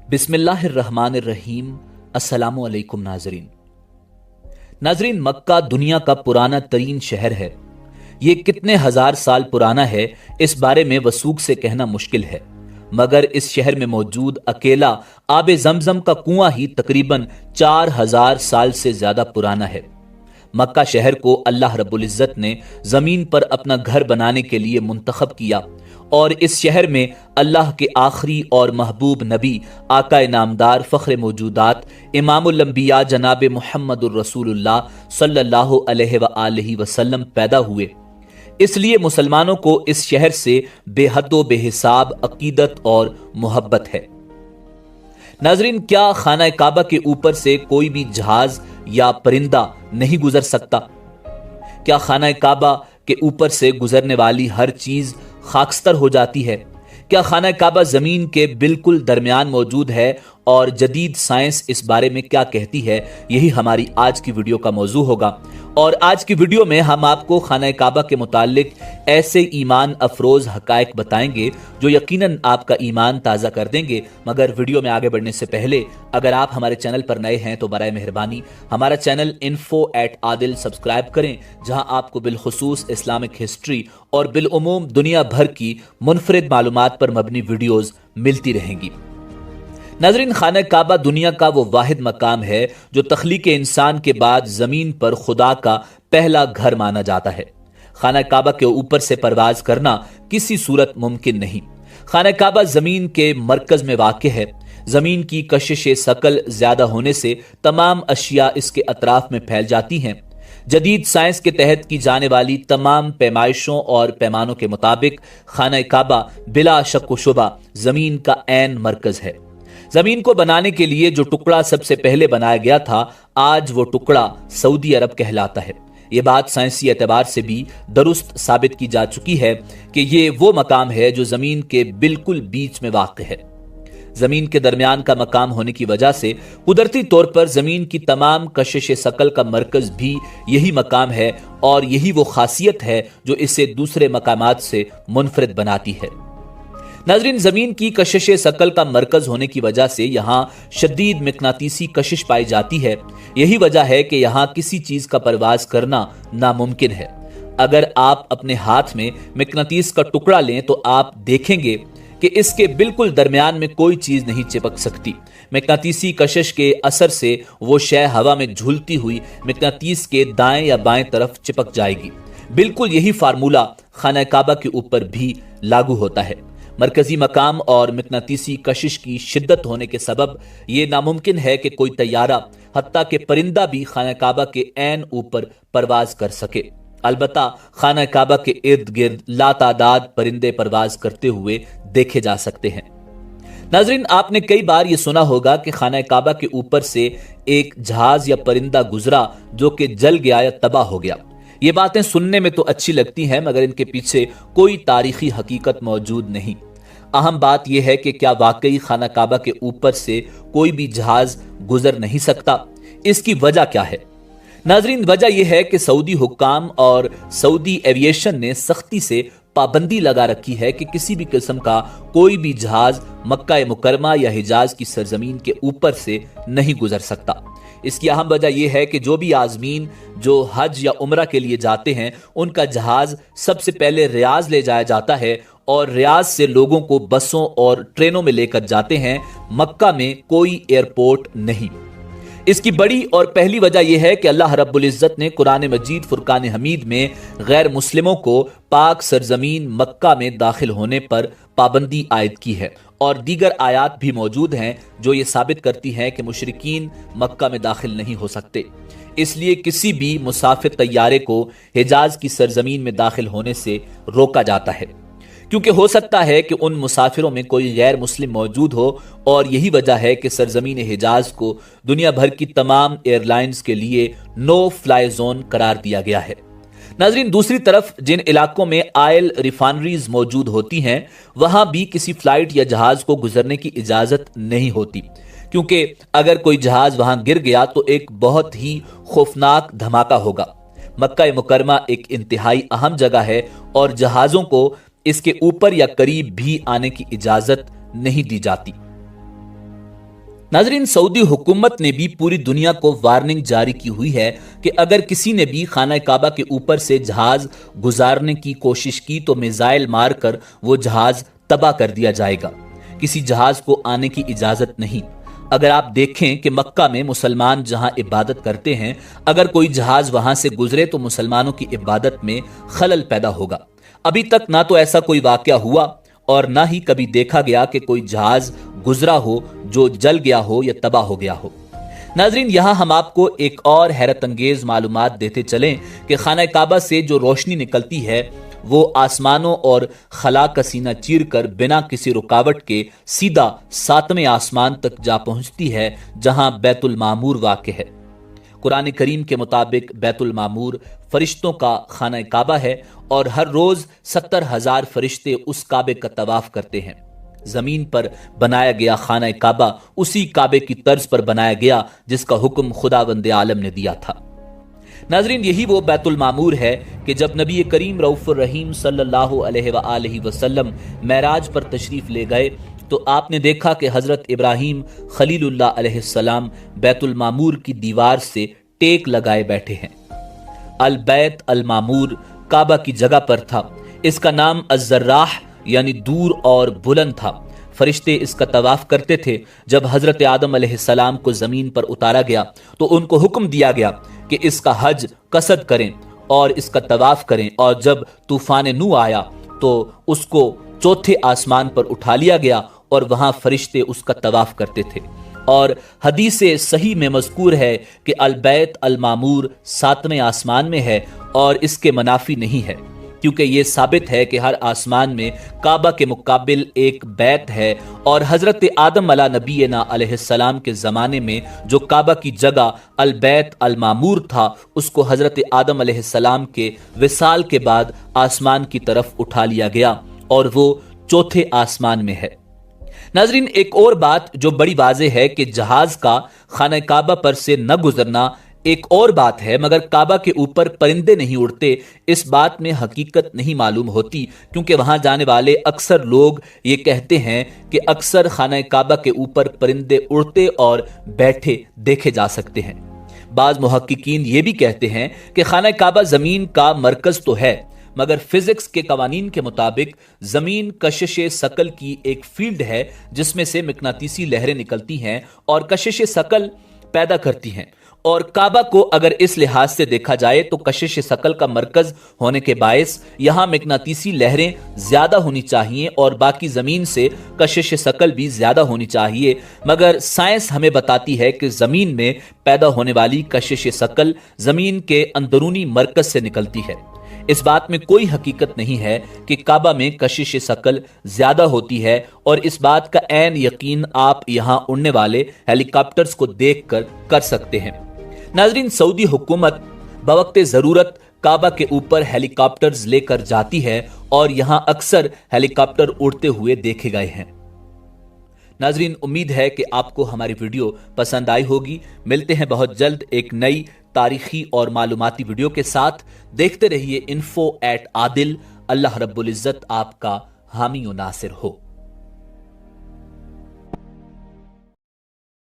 बिस्मिल्लाह अर्रहमान अर्रहीम। अस्सलामु अलैकुम नाजरीन, मक्का दुनिया का पुराना तरीन शहर है। ये कितने हजार साल पुराना है इस बारे में वसूख से कहना मुश्किल है, मगर इस शहर में मौजूद अकेला आबे जमजम का कुआं ही तकरीबन 4000 साल से ज्यादा पुराना है। मक्का शहर को अल्लाह रब्बुल इज्जत ने जमीन पर अपना घर बनाने के लिए मुंतखब किया और इस शहर में अल्लाह के आखिरी और महबूब नबी आका नामदार फ़ख्र मौजूदात इमामुल अंबिया जनाब मुहम्मदुर रसूलुल्लाह सल्लल्लाहु अलैहि वसल्लम पैदा हुए। इसलिए मुसलमानों को इस शहर से बेहद बेहिसाब अकीदत और मोहब्बत है। नाजरीन, क्या खाना काबा के ऊपर से कोई भी जहाज या परिंदा नहीं गुजर सकता? क्या खाना काबा के ऊपर से गुजरने वाली हर चीज खाकस्तर हो जाती है? क्या खाना काबा जमीन के बिल्कुल दरमियान मौजूद है और जदीद साइंस इस बारे में क्या कहती है? यही हमारी आज की वीडियो का मौजू होगा। और आज की वीडियो में हम आपको खाना काबा के मुतालिक ऐसे ईमान अफरोज हकायक बताएंगे जो यकीनन आपका ईमान ताज़ा कर देंगे। मगर वीडियो में आगे बढ़ने से पहले अगर आप हमारे चैनल पर नए हैं तो बराए मेहरबानी हमारा चैनल info@adil सब्सक्राइब करें, जहां आपको बिलखुसूस इस्लामिक हिस्ट्री और बिलउमूम दुनिया भर की मुनफरिद मालूमात पर मबनी वीडियोज मिलती रहेंगी। नाज़रीन, खाना काबा दुनिया का वो वाहिद मकाम है जो तख्लीक इंसान के बाद जमीन पर खुदा का पहला घर माना जाता है। खाना काबा के ऊपर से परवाज करना किसी सूरत मुमकिन नहीं। खाना काबा जमीन के मरकज में वाक़ है। जमीन की कशिश सकल ज्यादा होने से तमाम अशिया इसके अतराफ में फैल जाती हैं। जदीद साइंस के तहत की जाने वाली तमाम पैमाइशों और पैमानों के मुताबिक खाना काबा बिला शक व शुबा जमीन का ऐन मरकज है। जमीन को बनाने के लिए जो टुकड़ा सबसे पहले बनाया गया था, आज वो टुकड़ा सऊदी अरब कहलाता है। ये बात साइंसी एतबार से भी दुरुस्त साबित की जा चुकी है कि ये वो मकाम है जो जमीन के बिल्कुल बीच में वाक़ है। जमीन के दरमियान का मकाम होने की वजह से कुदरती तौर पर जमीन की तमाम कशिश सकल का मरकज भी यही मकाम है और यही वो खासियत है जो इसे दूसरे मकामात से मुनफरिद बनाती है। नाजरीन, जमीन की कशिश सकल का मरकज होने की वजह से यहाँ शदीद मिकनातीसी कशिश पाई जाती है। यही वजह है कि यहाँ किसी चीज का परवाज करना नामुमकिन है। अगर आप अपने हाथ में मिकनातीस का टुकड़ा लें तो आप देखेंगे कि इसके बिल्कुल दरमियान में कोई चीज नहीं चिपक सकती। मिकनातीसी कशिश के असर से वो शय हवा में झूलती हुई मिकनातीस के दाएं या बाएं तरफ चिपक जाएगी। बिल्कुल यही फार्मूला खाना काबा के ऊपर भी लागू होता है। मरकजी मकाम और मिकनातीसी कशिश की शिद्दत होने के सबब ये नामुमकिन है कि कोई तैयारा हत्ता के परिंदा भी खाना काबा के ऐन ऊपर परवाज कर सके। अलबत्ता खाना काबा के इर्द गिर्द लातादाद परिंदे परवाज करते हुए देखे जा सकते हैं। नाजरीन, आपने कई बार ये सुना होगा कि खाना काबा के ऊपर से एक जहाज या परिंदा गुजरा जो कि जल गया या तबाह हो गया। ये बातें सुनने में तो अच्छी लगती हैं, मगर इनके पीछे कोई तारीखी हकीकत मौजूद नहीं। अहम बात यह है कि क्या वाकई खाना काबा के ऊपर से कोई भी जहाज गुजर नहीं सकता? इसकी वजह क्या है? नाजरीन, वजह यह है कि सऊदी हुक्काम और सऊदी एविएशन ने सख्ती से पाबंदी लगा रखी है कि किसी भी किस्म का कोई भी जहाज मक्का मुकरमा या हिजाज की सरजमीन के ऊपर से नहीं गुजर सकता। इसकी अहम वजह यह है कि जो भी आजमीन जो हज या उम्रा के लिए जाते हैं, उनका जहाज सबसे पहले रियाज ले जाया जाता है और रियाज से लोगों को बसों और ट्रेनों में लेकर जाते हैं। मक्का में कोई एयरपोर्ट नहीं। इसकी बड़ी और पहली वजह यह है कि अल्लाह रब्बुल इज्जत ने कुरान मजीद फुरकान हमीद में गैर मुस्लिमों को पाक सरजमीन मक्का में दाखिल होने पर पाबंदी आयद की है और दीगर आयात भी मौजूद हैं जो ये साबित करती हैं कि मुशरिकीन मक्का में दाखिल नहीं हो सकते। इसलिए किसी भी मुसाफिर तैयारे को हिजाज की सरजमीन में दाखिल होने से रोका जाता है, क्योंकि हो सकता है कि उन मुसाफिरों में कोई गैर मुस्लिम मौजूद हो और यही वजह है कि सरजमीन हिजाज को दुनिया भर की तमाम एयरलाइंस के लिए नो फ्लाई जोन करार दिया गया है। नाजरीन, दूसरी तरफ जिन इलाकों में ऑयल रिफाइनरीज मौजूद होती हैं, वहां भी किसी फ्लाइट या जहाज को गुजरने की इजाजत नहीं होती, क्योंकि अगर कोई जहाज वहां गिर गया तो एक बहुत ही खौफनाक धमाका होगा। मक्का मुकरमा एक इंतहाई अहम जगह है और जहाजों को इसके ऊपर या करीब भी आने की इजाजत नहीं दी जाती। नाजरीन, सऊदी हुकूमत ने भी पूरी दुनिया को वार्निंग जारी की हुई है कि अगर किसी ने भी खाना काबा के ऊपर से जहाज गुजारने की कोशिश की तो मिसाइल मारकर वो जहाज तबाह कर दिया जाएगा। किसी जहाज को आने की इजाजत नहीं। अगर आप देखें कि मक्का में मुसलमान जहां इबादत करते हैं, अगर कोई जहाज वहां से गुजरे तो मुसलमानों की इबादत में खलल पैदा होगा। अभी तक ना तो ऐसा कोई वाकया हुआ और ना ही कभी देखा गया कि कोई जहाज गुजरा हो जो जल गया हो या तबाह हो गया हो। नाजरीन, यहां हम आपको एक और हैरत अंगेज मालूमात देते चलें कि खाना काबा से जो रोशनी निकलती है वो आसमानों और खला का सीना चीर कर बिना किसी रुकावट के सीधा 7वें आसमान तक जा पहुंचती है, जहां बैतुल मामूर वाक़ है। कुरान करीम के मुताबिक बैतुल मामूर फरिश्तों का खाना काबा है और हर रोज 70,000 फरिश्ते उस काबे का तवाफ करते हैं। जमीन पर बनाया गया खाना काबा उसी काबे की तर्ज पर बनाया गया जिसका हुक्म खुदावंद आलम ने दिया था। नाजरीन, यही वो बैतुल मामूर है कि जब नबी करीम रऊफुर रहीम सल्लल्लाहु अलैहि वसल्लम मेराज पर तशरीफ ले गए तो आपने देखा कि हजरत इब्राहीम खलीलुल्लाह अलैहिस्सलाम बैतुल मामूर की दीवार से टेक लगाए बैठे हैं। अल बैत अल मामूर काबा की जगह पर था। इसका नाम अज़्ज़र्राह यानी दूर और बुलंद था। फरिश्ते इसका तवाफ करते थे। जब हजरत आदम अलैहिस्सलाम को जमीन पर उतारा गया तो उनको हुक्म दिया गया कि इसका हज कसद करें और इसका तवाफ करें, और जब तूफान नू आया तो उसको चौथे आसमान पर उठा लिया गया और वहां फरिश्ते उसका तवाफ करते थे। और हदीस सही में मज़कूर है कि अल बैत अल मामूर 7वें आसमान में है और इसके मनाफी नहीं है, क्योंकि ये साबित है कि हर आसमान में काबा के मुकाबिल एक बैत है और हजरत आदम अला नबीना अलैहिस्सलाम के ज़माने में जो काबा की जगह अल बैत अल मामूर था उसको हजरत आदम अलैहिस्सलाम के विसाल के बाद आसमान की तरफ उठा लिया गया और वो चौथे आसमान में है। नाजरीन, एक और बात जो बड़ी वाज़ेह है कि जहाज का खाना काबा पर से न गुजरना एक और बात है, मगर काबा के ऊपर परिंदे नहीं उड़ते इस बात में हकीकत नहीं मालूम होती, क्योंकि वहां जाने वाले अक्सर लोग ये कहते हैं कि अक्सर खाना काबा के ऊपर परिंदे उड़ते और बैठे देखे जा सकते हैं। बाज मुहक्किकीन ये भी कहते हैं कि खाना काबा जमीन का मरकज तो है, मगर फिजिक्स के कवानीन के मुताबिक जमीन कशिश सकल की एक फील्ड है जिसमें से मिकनातीसी लहरें निकलती हैं और कशिश सकल पैदा करती हैं। और काबा को अगर इस लिहाज से देखा जाए तो कशिश सकल का मरकज होने के बायस यहां मिकनातीसी लहरें ज्यादा होनी चाहिए और बाकी जमीन से कशिश सकल भी ज्यादा होनी चाहिए, मगर साइंस हमें बताती है कि जमीन में पैदा होने वाली कशिश सकल जमीन के अंदरूनी मरकज से निकलती है। इस बात में कोई हकीकत नहीं है कि काबा में कशिश शकल ज्यादा होती है, और इस बात का ऐन यकीन आप यहां उड़ने वाले हेलीकॉप्टर्स को देखकर कर सकते हैं। नाजरीन, सऊदी हुकूमत बवक्ते जरूरत काबा के ऊपर हेलीकॉप्टर्स लेकर जाती है और यहां अक्सर हेलीकॉप्टर उड़ते हुए देखे गए हैं। नाजरीन, उम्मीद है कि आपको हमारी वीडियो पसंद आई होगी। मिलते हैं बहुत जल्द एक नई तारीखी और मालूमाती वीडियो के साथ। देखते रहिए info@adil। अल्लाह रब्बुल इज्जत आपका हामी व नासिर हो।